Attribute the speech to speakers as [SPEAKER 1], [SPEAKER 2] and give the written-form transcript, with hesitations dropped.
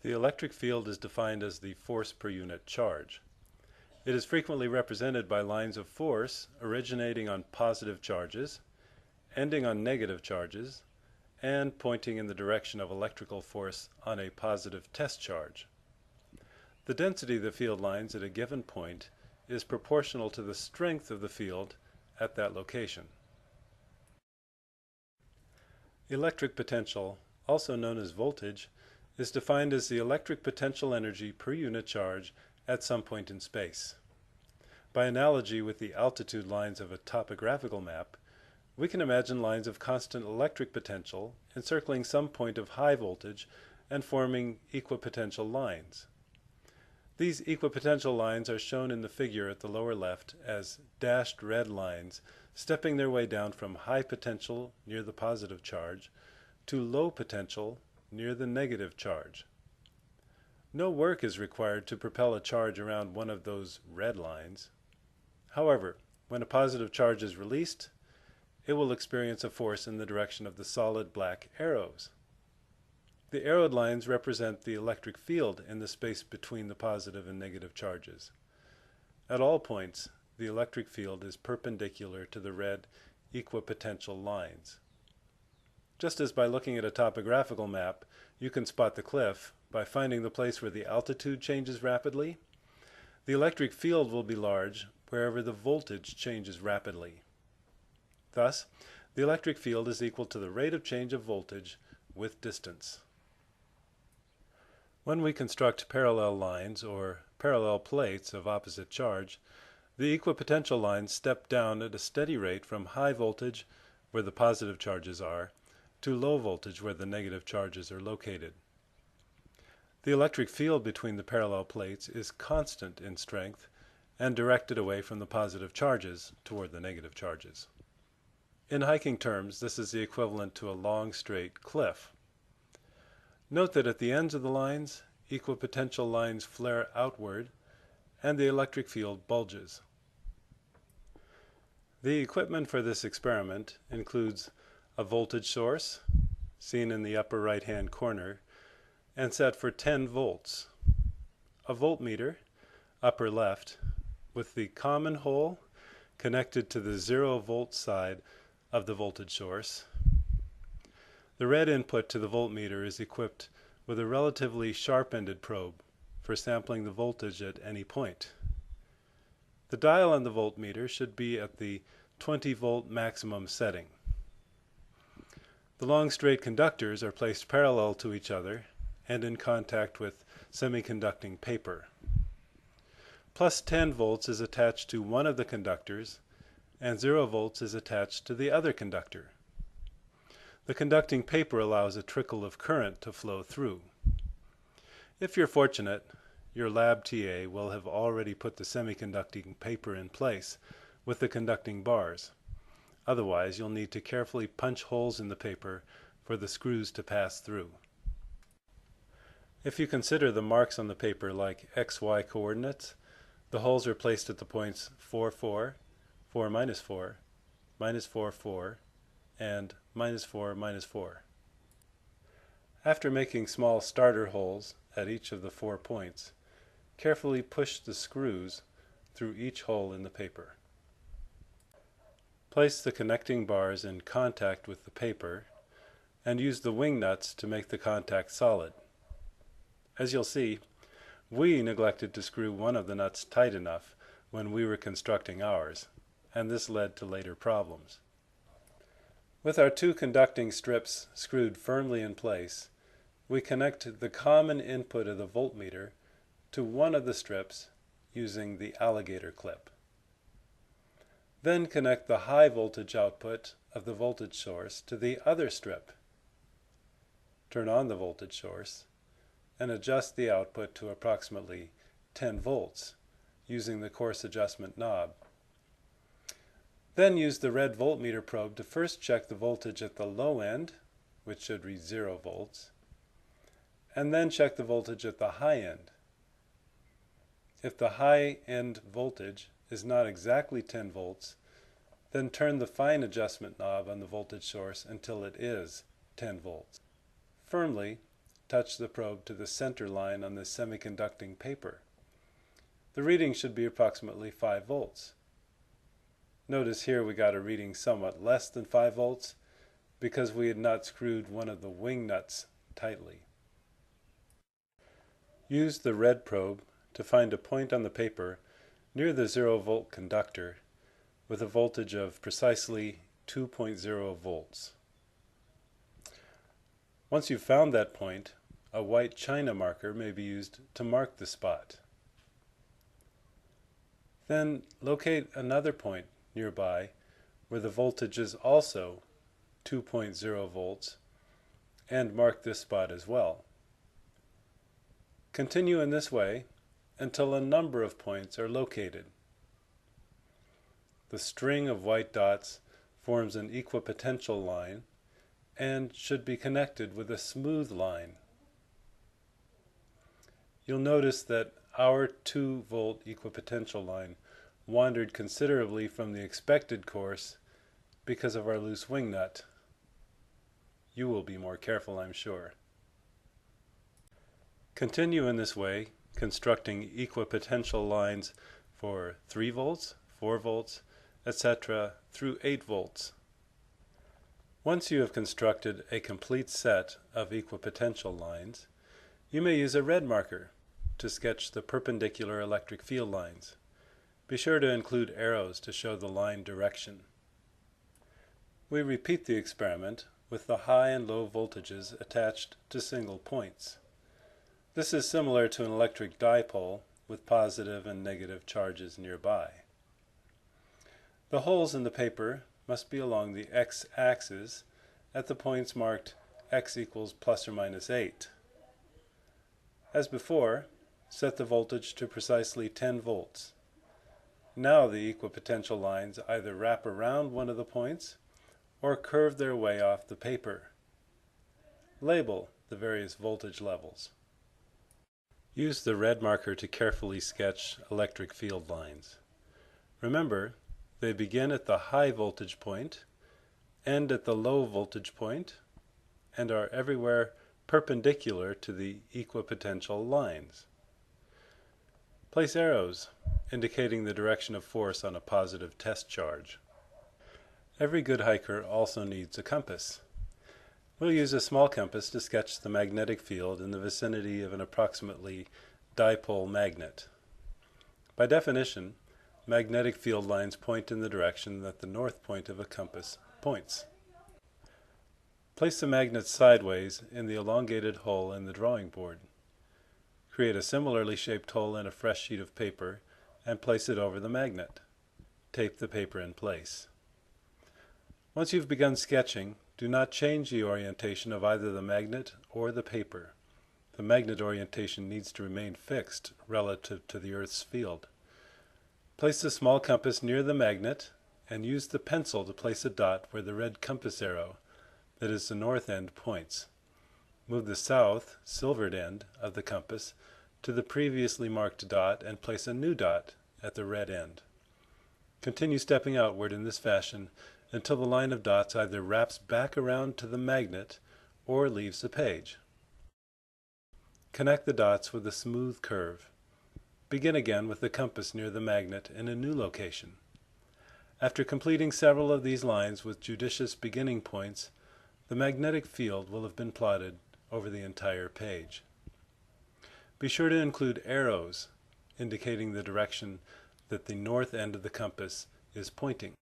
[SPEAKER 1] The electric field is defined as the force per unit charge. It is frequently represented by lines of force originating on positive charges, ending on negative charges, and pointing in the direction of electrical force on a positive test charge. The density of the field lines at a given point is proportional to the strength of the field at that location. Electric potential, also known as voltage, is defined as the electric potential energy per unit charge at some point in space. By analogy with the altitude lines of a topographical map, we can imagine lines of constant electric potential encircling some point of high voltage and forming equipotential lines. These equipotential lines are shown in the figure at the lower left as dashed red lines stepping their way down from high potential near the positive charge to low potential near the negative charge. No work is required to propel a charge around one of those red lines. However, when a positive charge is released, it will experience a force in the direction of the solid black arrows. The arrowed lines represent the electric field in the space between the positive and negative charges. At all points, the electric field is perpendicular to the red equipotential lines. Just as by looking at a topographical map, you can spot the cliff by finding the place where the altitude changes rapidly, the electric field will be large wherever the voltage changes rapidly. Thus, the electric field is equal to the rate of change of voltage with distance. When we construct parallel lines or parallel plates of opposite charge, the equipotential lines step down at a steady rate from high voltage, where the positive charges are, to low voltage where the negative charges are located. The electric field between the parallel plates is constant in strength and directed away from the positive charges toward the negative charges. In hiking terms, this is the equivalent to a long straight cliff. Note that at the ends of the lines, equipotential lines flare outward and the electric field bulges. The equipment for this experiment includes a voltage source, seen in the upper right-hand corner, and set for 10 volts. A voltmeter, upper left, with the common hole connected to the 0 volt side of the voltage source. The red input to the voltmeter is equipped with a relatively sharp-ended probe for sampling the voltage at any point. The dial on the voltmeter should be at the 20 volt maximum setting. The long straight conductors are placed parallel to each other and in contact with semiconducting paper. Plus 10 volts is attached to one of the conductors and 0 volts is attached to the other conductor. The conducting paper allows a trickle of current to flow through. If you're fortunate, your lab TA will have already put the semiconducting paper in place with the conducting bars. Otherwise, you'll need to carefully punch holes in the paper for the screws to pass through. If you consider the marks on the paper like XY coordinates, the holes are placed at the points 4, 4, 4, minus 4, minus 4, 4, and minus 4, minus 4. After making small starter holes at each of the 4 points, carefully push the screws through each hole in the paper. Place the connecting bars in contact with the paper and use the wing nuts to make the contact solid. As you'll see, we neglected to screw one of the nuts tight enough when we were constructing ours, and this led to later problems. With our 2 conducting strips screwed firmly in place, we connect the common input of the voltmeter to one of the strips using the alligator clip. Then connect the high voltage output of the voltage source to the other strip. Turn on the voltage source and adjust the output to approximately 10 volts using the coarse adjustment knob. Then use the red voltmeter probe to first check the voltage at the low end, which should read 0 volts, and then check the voltage at the high end. If the high end voltage is not exactly 10 volts, then turn the fine adjustment knob on the voltage source until it is 10 volts. Firmly touch the probe to the center line on the semiconducting paper. The reading should be approximately 5 volts. Notice here we got a reading somewhat less than 5 volts because we had not screwed one of the wing nuts tightly. Use the red probe to find a point on the paper near the 0-volt conductor with a voltage of precisely 2.0 volts. Once you've found that point, a white china marker may be used to mark the spot. Then locate another point nearby where the voltage is also 2.0 volts and mark this spot as well. Continue in this way until a number of points are located. The string of white dots forms an equipotential line and should be connected with a smooth line. You'll notice that our 2-volt equipotential line wandered considerably from the expected course because of our loose wing nut. You will be more careful, I'm sure. Continue in this way, constructing equipotential lines for 3 volts, 4 volts, etc. through 8 volts. Once you have constructed a complete set of equipotential lines, you may use a red marker to sketch the perpendicular electric field lines. Be sure to include arrows to show the line direction. We repeat the experiment with the high and low voltages attached to single points. This is similar to an electric dipole with positive and negative charges nearby. The holes in the paper must be along the x-axis at the points marked x equals plus or minus 8. As before, set the voltage to precisely 10 volts. Now the equipotential lines either wrap around one of the points or curve their way off the paper. Label the various voltage levels. Use the red marker to carefully sketch electric field lines. Remember, they begin at the high voltage point, end at the low voltage point, and are everywhere perpendicular to the equipotential lines. Place arrows indicating the direction of force on a positive test charge. Every good hiker also needs a compass. We'll use a small compass to sketch the magnetic field in the vicinity of an approximately dipole magnet. By definition, magnetic field lines point in the direction that the north point of a compass points. Place the magnet sideways in the elongated hole in the drawing board. Create a similarly shaped hole in a fresh sheet of paper and place it over the magnet. Tape the paper in place. Once you've begun sketching, do not change the orientation of either the magnet or the paper. The magnet orientation needs to remain fixed relative to the Earth's field. Place the small compass near the magnet and use the pencil to place a dot where the red compass arrow, that is the north end, points. Move the south, silvered end of the compass to the previously marked dot and place a new dot at the red end. Continue stepping outward in this fashion until the line of dots either wraps back around to the magnet or leaves the page. Connect the dots with a smooth curve. Begin again with the compass near the magnet in a new location. After completing several of these lines with judicious beginning points, the magnetic field will have been plotted over the entire page. Be sure to include arrows indicating the direction that the north end of the compass is pointing.